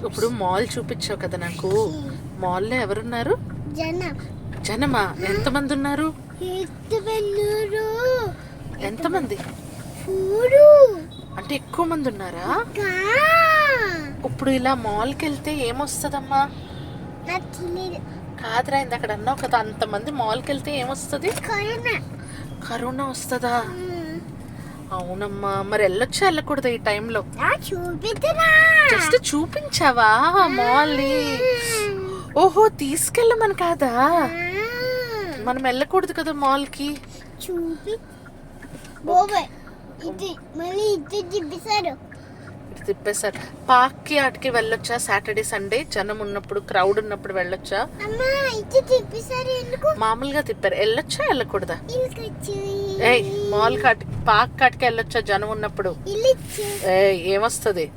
ఇప్పుడు మాల్ చూపించావు కదా నాకు. మాల్లో ఎవరున్నారు? జనమా? ఎంతమంది ఉన్నారు? ఎంతమంది అంటే ఎక్కువ మంది ఉన్నారా? ఇప్పుడు ఇలా మాల్కి వెళ్తే ఏమొస్తుందమ్మా? కాదురా, అక్కడ అన్నావు కదా అంతమంది మాల్కి వెళ్తే ఏమొస్తుంది? కరోనా వస్తుందా? అవునమ్మా. మరి వెళ్ళొచ్చా వెళ్ళకూడదు ఈ టైంలో? జస్ట్ చూపించావా మాల్ని? ఓహో, తీసుకెళ్ళమని కాదా? మనం వెళ్ళకూడదు కదా మాల్కి. తిప్పేశారు. పార్క్కి ఆటికి వెళ్ళొచ్చా? సాటర్డే సండే జనం ఉన్నప్పుడు, క్రౌడ్ ఉన్నప్పుడు వెళ్ళొచ్చా? మామూలుగా తిప్పారు. వెళ్ళొచ్చా వెళ్ళకూడదా? ఏయ్, మాల్ కాటికి పార్క్ కాటికి వెళ్ళొచ్చా జనం ఉన్నప్పుడు? ఏమొస్తుంది?